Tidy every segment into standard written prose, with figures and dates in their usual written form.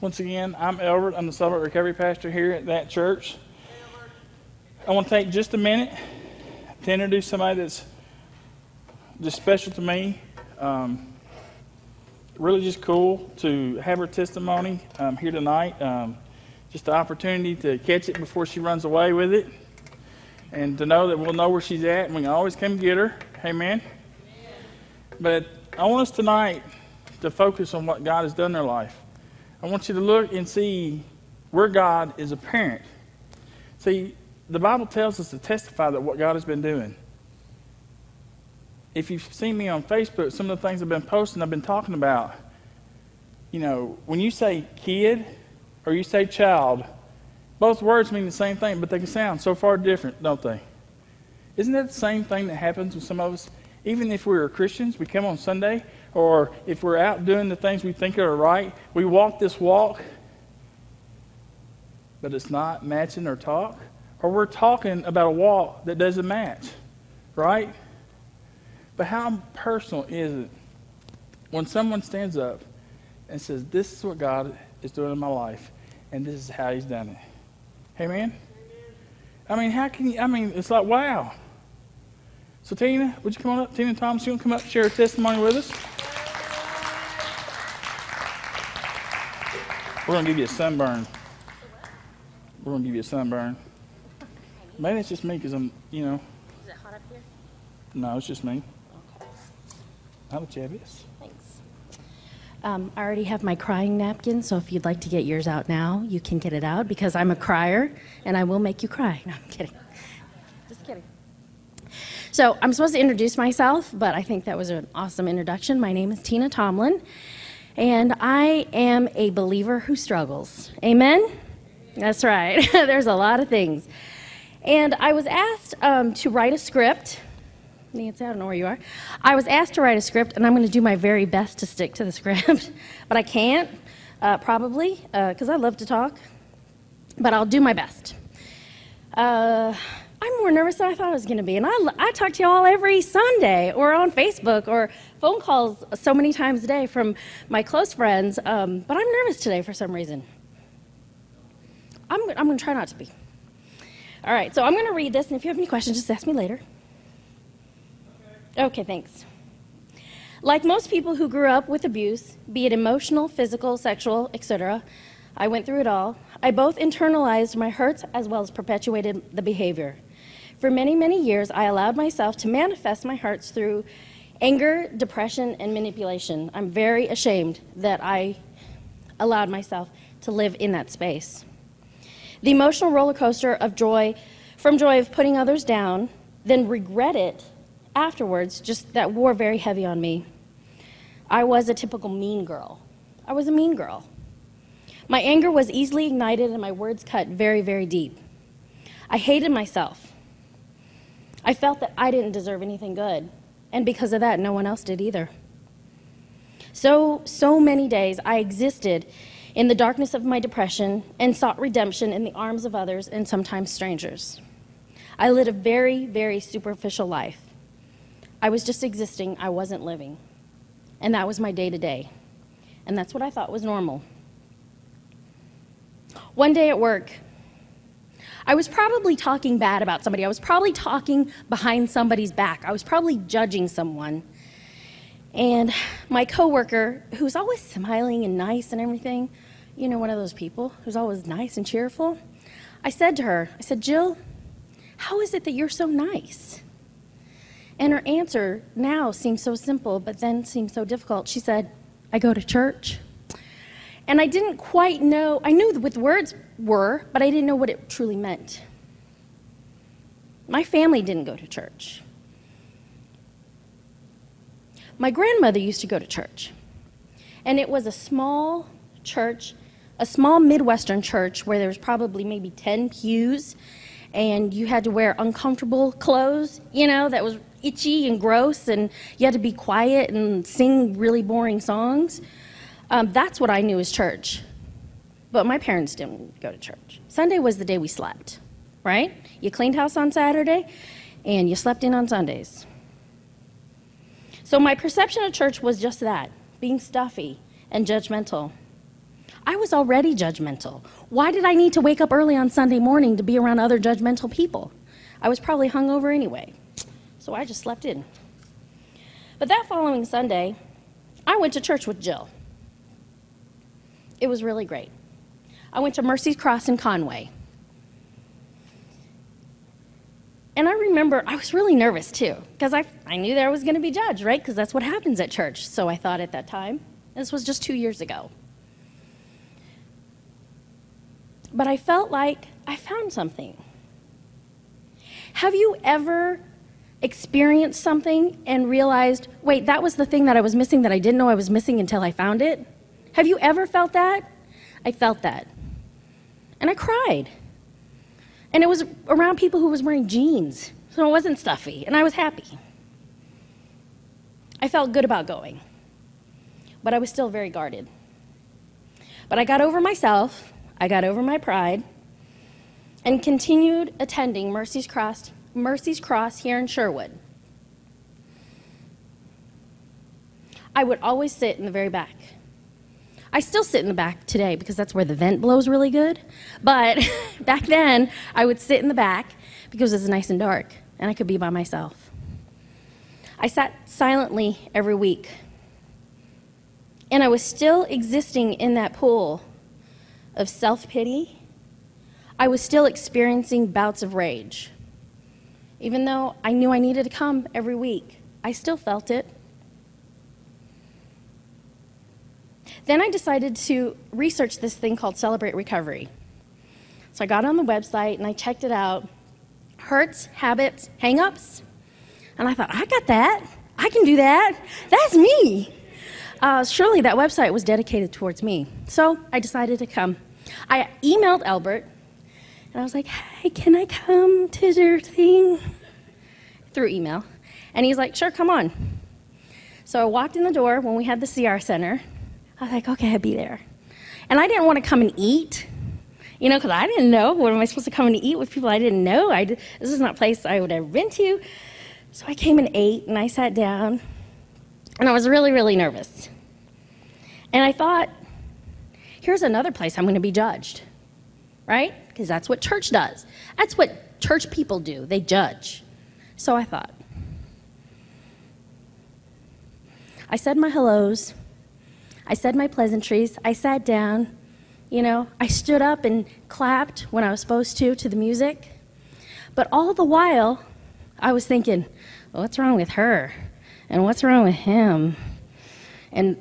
Once again, I'm Albert. I'm the Celebrate Recovery Pastor here at that church. I want to take just a minute to introduce somebody that's just special to me. Really just cool to have her testimony here tonight. Just the opportunity to catch it before she runs away with it. And to know that we'll know where she's at and we can always come get her. Amen. But I want us tonight to focus on what God has done in her life. I want you to look and see where God is apparent. See, the Bible tells us to testify that what God has been doing. If you've seen me on Facebook, some of the things I've been posting, I've been talking about, you know, when you say kid or you say child, both words mean the same thing, but they can sound so far different, don't they? Isn't that the same thing that happens with some of us? Even if we're Christians, we come on Sunday, or if we're out doing the things we think are right, we walk this walk, but it's not matching our talk. Or we're talking about a walk that doesn't match, right? But how personal is it when someone stands up and says, this is what God is doing in my life, and this is how he's done it. Amen? I mean, how can you, it's like, wow. So Tina, would you come on up? Tina Thomas, you want to come up and share a testimony with us? We're going to give you a sunburn. We're going to give you a sunburn. Maybe it's just me because I'm, you know. Is it hot up here? No, it's just me. Okay. How about you have this? Thanks. I already have my crying napkin, so if you'd like to get yours out now, you can get it out because I'm a crier and I will make you cry. No, I'm kidding. Just kidding. So I'm supposed to introduce myself, but I think that was an awesome introduction. My name is Tina Tomlin, and I am a believer who struggles. Amen? That's right. There's a lot of things. And I was asked to write a script. Nancy, I don't know where you are. I was asked to write a script, and I'm going to do my very best to stick to the script. But I can't, probably, because I love to talk. But I'll do my best. I'm more nervous than I thought I was going to be. And I talk to y'all every Sunday or on Facebook or phone calls so many times a day from my close friends. But I'm nervous today for some reason. I'm going to try not to be. All right, so I'm going to read this, and if you have any questions, just ask me later. Okay, thanks. Like most people who grew up with abuse, be it emotional, physical, sexual, etc., I went through it all. I both internalized my hurts as well as perpetuated the behavior. For many, many years, I allowed myself to manifest my hurts through anger, depression, and manipulation. I'm very ashamed that I allowed myself to live in that space. The emotional roller coaster of joy, from joy of putting others down, then regret it afterwards, just that wore very heavy on me. I was a typical mean girl. I was a mean girl. My anger was easily ignited and my words cut very, very deep. I hated myself. I felt that I didn't deserve anything good, and because of that, no one else did either. So many days I existed in the darkness of my depression and sought redemption in the arms of others and sometimes strangers. I led a very, very superficial life. I was just existing, I wasn't living. And that was my day-to-day. And that's what I thought was normal. One day at work, I was probably talking bad about somebody. I was probably talking behind somebody's back. I was probably judging someone. And my coworker, who's always smiling and nice and everything, you know, one of those people who's always nice and cheerful, I said to her, Jill, how is it that you're so nice? And her answer now seems so simple, but then seems so difficult. She said, I go to church. And I didn't quite know, I knew what the words were, but I didn't know what it truly meant. My family didn't go to church. My grandmother used to go to church. And it was a small church, a small Midwestern church where there was probably maybe 10 pews, and you had to wear uncomfortable clothes, you know, that was itchy and gross, and you had to be quiet and sing really boring songs. That's what I knew as church. But my parents didn't go to church. Sunday was the day we slept, right? You cleaned house on Saturday, and you slept in on Sundays. So my perception of church was just that, being stuffy and judgmental. I was already judgmental. Why did I need to wake up early on Sunday morning to be around other judgmental people? I was probably hungover anyway, so I just slept in. But that following Sunday, I went to church with Jill. It was really great. I went to Mercy's Cross in Conway. And I remember I was really nervous too, because I knew that I was going to be judged, right? Because that's what happens at church. So I thought at that time. This was just 2 years ago. But I felt like I found something. Have you ever experienced something and realized, wait, that was the thing that I was missing that I didn't know I was missing until I found it? Have you ever felt that? I felt that. And I cried. And it was around people who was wearing jeans, so it wasn't stuffy, and I was happy. I felt good about going, but I was still very guarded. But I got over myself, I got over my pride, and continued attending Mercy's Cross here in Sherwood. I would always sit in the very back. I still sit in the back today because that's where the vent blows really good. But back then, I would sit in the back because it was nice and dark, and I could be by myself. I sat silently every week, and I was still existing in that pool of self-pity. I was still experiencing bouts of rage. Even though I knew I needed to come every week, I still felt it. Then I decided to research this thing called Celebrate Recovery. So I got on the website and I checked it out. Hurts, habits, hang-ups. And I thought, I got that. I can do that. That's me. Surely that website was dedicated towards me. So I decided to come. I emailed Albert, and I was like, hey, can I come to your thing? Through email. And he's like, sure, come on. So I walked in the door when we had the CR Center. I was like, okay, I'll be there. And I didn't want to come and eat, because I didn't know. What am I supposed to come and eat with people I didn't know? This is not a place I would have been to. So I came and ate, and I sat down, and I was really, really nervous. And I thought, here's another place I'm going to be judged, right? Because that's what church does. That's what church people do. They judge. So I thought. I said my hellos. I said my pleasantries. I sat down. I stood up and clapped when I was supposed to the music. But all the while, I was thinking, what's wrong with her? And what's wrong with him? And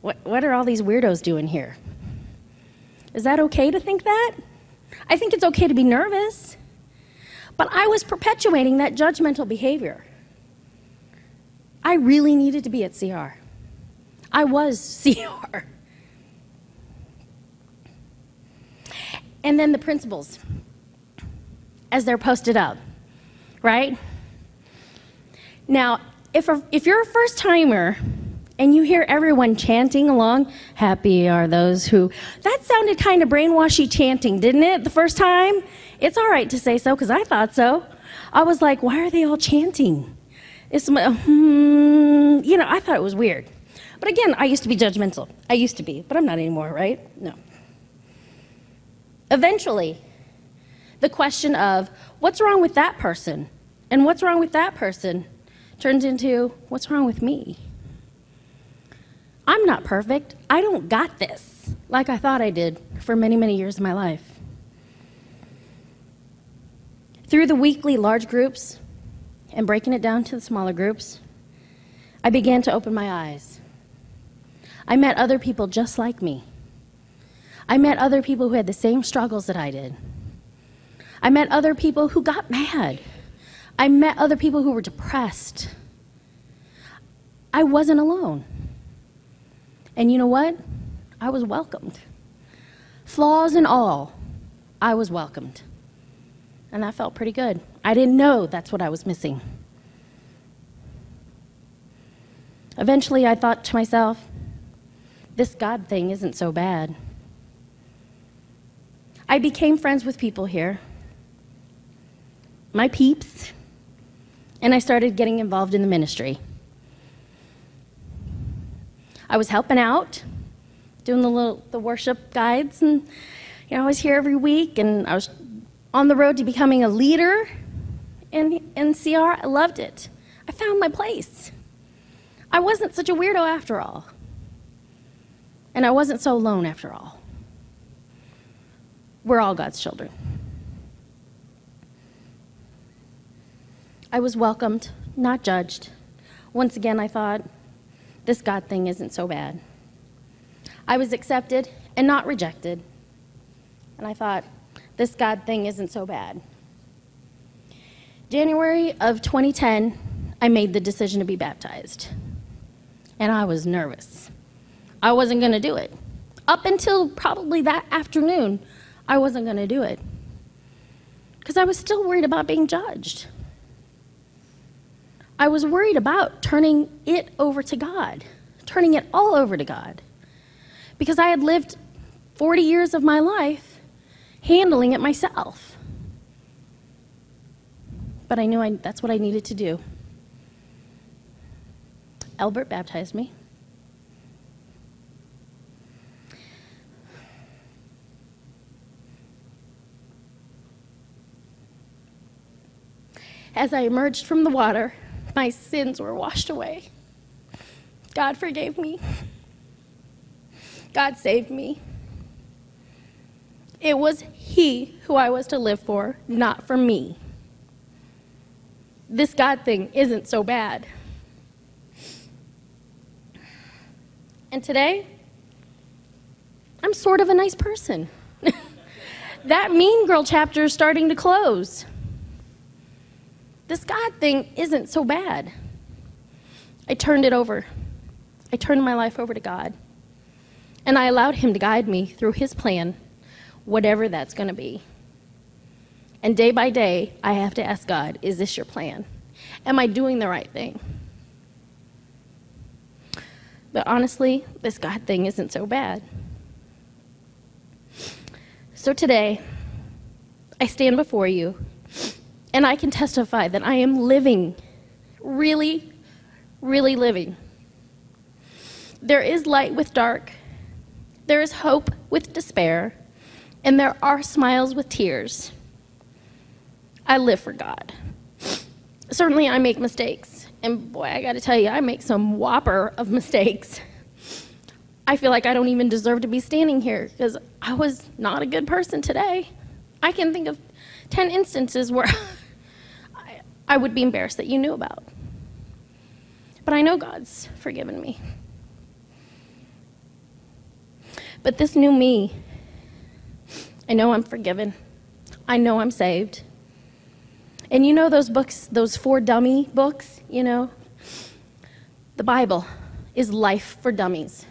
what are all these weirdos doing here? Is that okay to think that? I think it's okay to be nervous. But I was perpetuating that judgmental behavior. I really needed to be at CR. I was CR. And then the principles, as they're posted up, right? Now, if you're a first-timer and you hear everyone chanting along, happy are those who, that sounded kind of brainwashy chanting, didn't it, the first time? It's all right to say so, because I thought so. I was like, why are they all chanting? I thought it was weird. But again, I used to be judgmental. I used to be, but I'm not anymore, right? No. Eventually, the question of what's wrong with that person and what's wrong with that person turns into what's wrong with me. I'm not perfect. I don't got this like I thought I did for many, many years of my life. Through the weekly large groups and breaking it down to the smaller groups, I began to open my eyes. I met other people just like me. I met other people who had the same struggles that I did. I met other people who got mad. I met other people who were depressed. I wasn't alone. And you know what? I was welcomed. Flaws and all, I was welcomed. And that felt pretty good. I didn't know that's what I was missing. Eventually, I thought to myself, this God thing isn't so bad. I became friends with people here, my peeps, and I started getting involved in the ministry. I was helping out doing the worship guides, and I was here every week, and I was on the road to becoming a leader in CR. I loved it. I found my place. I wasn't such a weirdo after all. And I wasn't so alone after all. We're all God's children. I was welcomed, not judged. Once again, I thought, this God thing isn't so bad. I was accepted and not rejected. And I thought, this God thing isn't so bad. January of 2010, I made the decision to be baptized. And I was nervous. I wasn't going to do it. Up until probably that afternoon, I wasn't going to do it. Because I was still worried about being judged. I was worried about turning it over to God, turning it all over to God. Because I had lived 40 years of my life handling it myself. But I knew that's what I needed to do. Albert baptized me. As I emerged from the water, my sins were washed away. God forgave me. God saved me. It was He who I was to live for, not for me. This God thing isn't so bad. And today, I'm sort of a nice person. That Mean Girl chapter is starting to close. This God thing isn't so bad. I turned it over. I turned my life over to God. And I allowed Him to guide me through His plan, whatever that's going to be. And day by day, I have to ask God, is this your plan? Am I doing the right thing? But honestly, this God thing isn't so bad. So today, I stand before you, and I can testify that I am living, really, really living. There is light with dark. There is hope with despair. And there are smiles with tears. I live for God. Certainly, I make mistakes. And boy, I got to tell you, I make some whopper of mistakes. I feel like I don't even deserve to be standing here because I was not a good person today. I can think of 10 instances where I would be embarrassed that you knew about. But I know God's forgiven me. But this new me, I know I'm forgiven. I know I'm saved. And you know those books, those 4 dummy books, the Bible is life for dummies.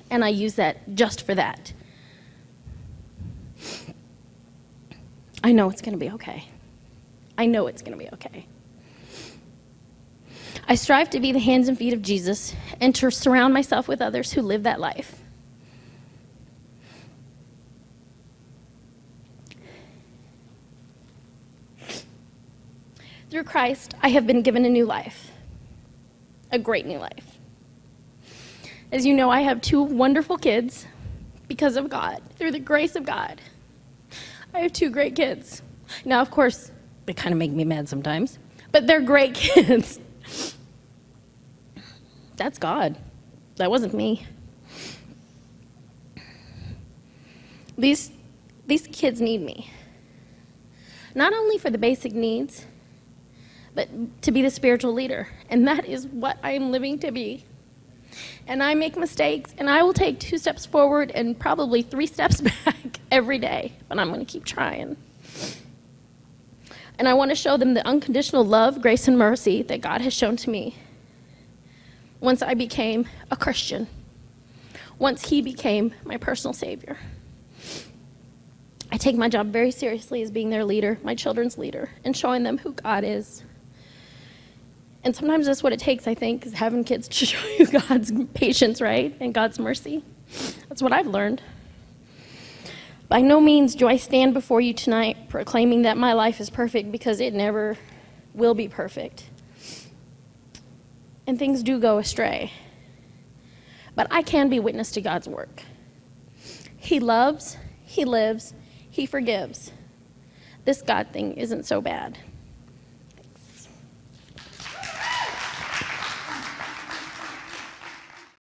And I use that just for that. I know it's going to be okay. I know it's going to be okay. I strive to be the hands and feet of Jesus and to surround myself with others who live that life. Through Christ, I have been given a new life, a great new life. As you know, I have 2 wonderful kids because of God, through the grace of God. I have 2 great kids. Now, of course, they kind of make me mad sometimes, but they're great kids. That's God. That wasn't me. These kids need me. Not only for the basic needs, but to be the spiritual leader. And that is what I am living to be. And I make mistakes, and I will take 2 steps forward and probably 3 steps back every day, but I'm going to keep trying. And I want to show them the unconditional love, grace, and mercy that God has shown to me once I became a Christian, once He became my personal Savior. I take my job very seriously as being their leader, my children's leader, and showing them who God is. And sometimes that's what it takes, I think, is having kids to show you God's patience, right? And God's mercy. That's what I've learned. By no means do I stand before you tonight proclaiming that my life is perfect, because it never will be perfect. And things do go astray. But I can be witness to God's work. He loves, he lives, he forgives. This God thing isn't so bad.